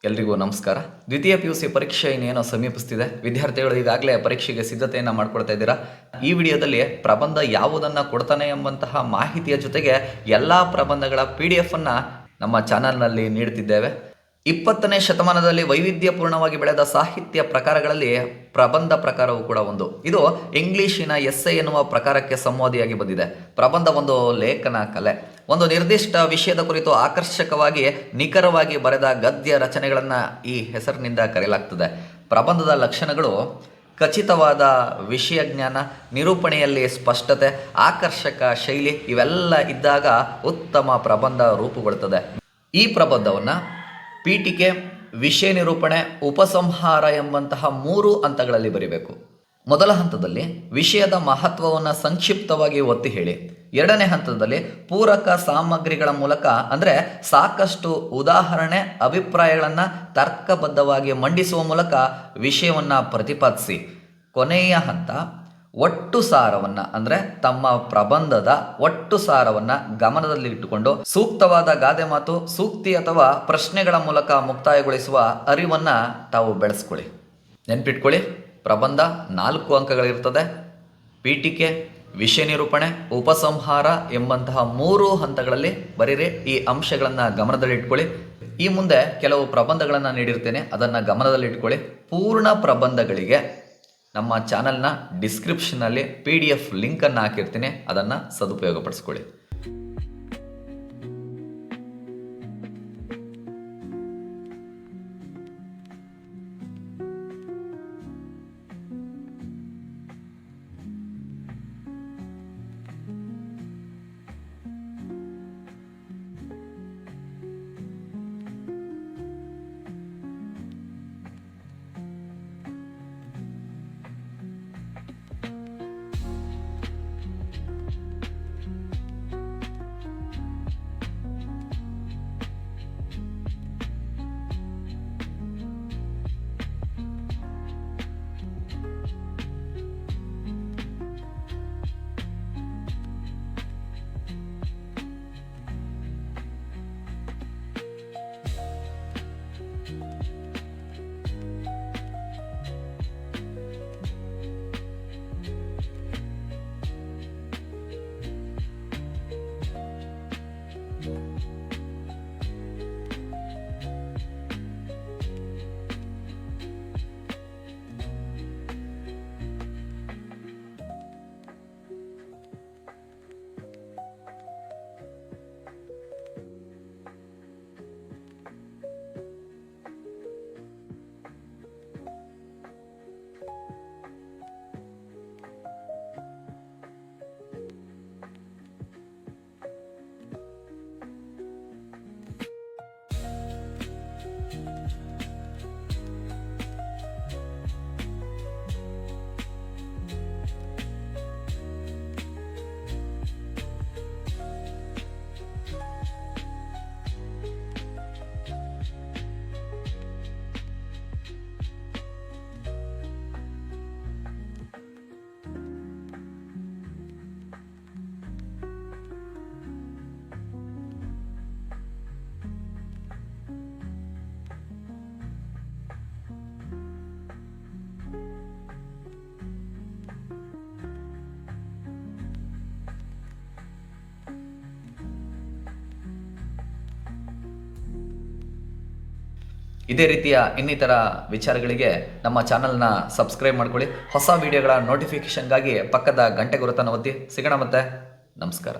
ಎಲ್ರಿಗೂ ನಮಸ್ಕಾರ. ದ್ವಿತೀಯ PUC ಪರೀಕ್ಷೆ ಇನ್ನೇನೋ ಸಮೀಪಿಸ್ತಿದೆ. ವಿದ್ಯಾರ್ಥಿಗಳು ಈಗಾಗಲೇ ಪರೀಕ್ಷೆಗೆ ಸಿದ್ಧತೆಯನ್ನು ಮಾಡ್ಕೊಳ್ತಾ ಇದ್ದೀರಾ. ಈ ವಿಡಿಯೋದಲ್ಲಿ ಪ್ರಬಂಧ ಯಾವುದನ್ನು ಕೊಡ್ತಾನೆ ಎಂಬಂತಹ ಮಾಹಿತಿಯ ಜೊತೆಗೆ ಎಲ್ಲ ಪ್ರಬಂಧಗಳ PDF ಅನ್ನು ನಮ್ಮ ಚಾನಲ್ನಲ್ಲಿ ನೀಡುತ್ತಿದ್ದೇವೆ. 20ನೇ ಶತಮಾನದಲ್ಲಿ ವೈವಿಧ್ಯಪೂರ್ಣವಾಗಿ ಬೆಳೆದ ಸಾಹಿತ್ಯ ಪ್ರಕಾರಗಳಲ್ಲಿ ಪ್ರಬಂಧ ಪ್ರಕಾರವು ಕೂಡ ಒಂದು. ಇದು ಇಂಗ್ಲಿಶಿನ ಎಸ್ಸೆ ಎನ್ನುವ ಪ್ರಕಾರಕ್ಕೆ ಸಂವಾದಿಯಾಗಿ ಬಂದಿದೆ. ಪ್ರಬಂಧ ಒಂದು ಲೇಖನ ಕಲೆ. ಒಂದು ನಿರ್ದಿಷ್ಟ ವಿಷಯದ ಕುರಿತು ಆಕರ್ಷಕವಾಗಿ ನಿಖರವಾಗಿ ಬರೆದ ಗದ್ಯ ರಚನೆಗಳನ್ನು ಈ ಹೆಸರಿನಿಂದ ಕರೆಯಲಾಗ್ತದೆ. ಪ್ರಬಂಧದ ಲಕ್ಷಣಗಳು ಖಚಿತವಾದ ವಿಷಯ ಜ್ಞಾನ, ನಿರೂಪಣೆಯಲ್ಲಿ ಸ್ಪಷ್ಟತೆ, ಆಕರ್ಷಕ ಶೈಲಿ ಇವೆಲ್ಲ ಇದ್ದಾಗ ಉತ್ತಮ ಪ್ರಬಂಧ ರೂಪುಗೊಳ್ಳುತ್ತದೆ. ಈ ಪ್ರಬಂಧವನ್ನು ಪೀಠಿಕೆ, ವಿಷಯ ನಿರೂಪಣೆ, ಉಪಸಂಹಾರ ಎಂಬಂತಹ 3 ಹಂತಗಳಲ್ಲಿ ಬರೀಬೇಕು. ಮೊದಲ ಹಂತದಲ್ಲಿ ವಿಷಯದ ಮಹತ್ವವನ್ನು ಸಂಕ್ಷಿಪ್ತವಾಗಿ ಒತ್ತಿ ಹೇಳಿ. ಎರಡನೇ ಹಂತದಲ್ಲಿ ಪೂರಕ ಸಾಮಗ್ರಿಗಳ ಮೂಲಕ ಅಂದರೆ ಸಾಕಷ್ಟು ಉದಾಹರಣೆ, ಅಭಿಪ್ರಾಯಗಳನ್ನು ತರ್ಕಬದ್ಧವಾಗಿ ಮಂಡಿಸುವ ಮೂಲಕ ವಿಷಯವನ್ನು ಪ್ರತಿಪಾದಿಸಿ. ಕೊನೆಯ ಹಂತ ಒಟ್ಟು ಸಾರವನ್ನು ಅಂದರೆ ತಮ್ಮ ಪ್ರಬಂಧದ ಒಟ್ಟು ಸಾರವನ್ನು ಗಮನದಲ್ಲಿಟ್ಟುಕೊಂಡು ಸೂಕ್ತವಾದ ಗಾದೆ ಮಾತು, ಸೂಕ್ತಿ ಅಥವಾ ಪ್ರಶ್ನೆಗಳ ಮೂಲಕ ಮುಕ್ತಾಯಗೊಳಿಸುವ ಅರಿವನ್ನು ತಾವು ಬೆಳೆಸ್ಕೊಳ್ಳಿ. ನೆನ್ಪಿಟ್ಕೊಳ್ಳಿ, ಪ್ರಬಂಧ 4 ಅಂಕಗಳಿರ್ತದೆ. ಪೀಠಿಕೆ, ವಿಷಯ ನಿರೂಪಣೆ, ಉಪಸಂಹಾರ ಎಂಬಂತಹ 3 ಹಂತಗಳಲ್ಲಿ ಬರೀರಿ. ಈ ಅಂಶಗಳನ್ನು ಗಮನದಲ್ಲಿಟ್ಕೊಳ್ಳಿ. ಈ ಮುಂದೆ ಕೆಲವು ಪ್ರಬಂಧಗಳನ್ನು ನೀಡಿರ್ತೇನೆ, ಅದನ್ನು ಗಮನದಲ್ಲಿಟ್ಕೊಳ್ಳಿ. ಪೂರ್ಣ ಪ್ರಬಂಧಗಳಿಗೆ ನಮ್ಮ ಚಾನಲ್ನ ಡಿಸ್ಕ್ರಿಪ್ಷನಲ್ಲಿ PDF ಲಿಂಕನ್ನು ಹಾಕಿರ್ತೀನಿ, ಅದನ್ನು ಸದುಪಯೋಗಪಡಿಸ್ಕೊಳ್ಳಿ. ಇದೇ ರೀತಿಯ ಇನ್ನಿತರ ವಿಚಾರಗಳಿಗೆ ನಮ್ಮ ಚಾನಲ್ನ ಸಬ್ಸ್ಕ್ರೈಬ್ ಮಾಡ್ಕೊಳ್ಳಿ. ಹೊಸ ವಿಡಿಯೋಗಳ ನೋಟಿಫಿಕೇಷನ್ಗಾಗಿ ಪಕ್ಕದ ಗಂಟೆ ಗುರುತನ್ನು ಒತ್ತಿ. ಸಿಗೋಣ ಮತ್ತೆ. ನಮಸ್ಕಾರ.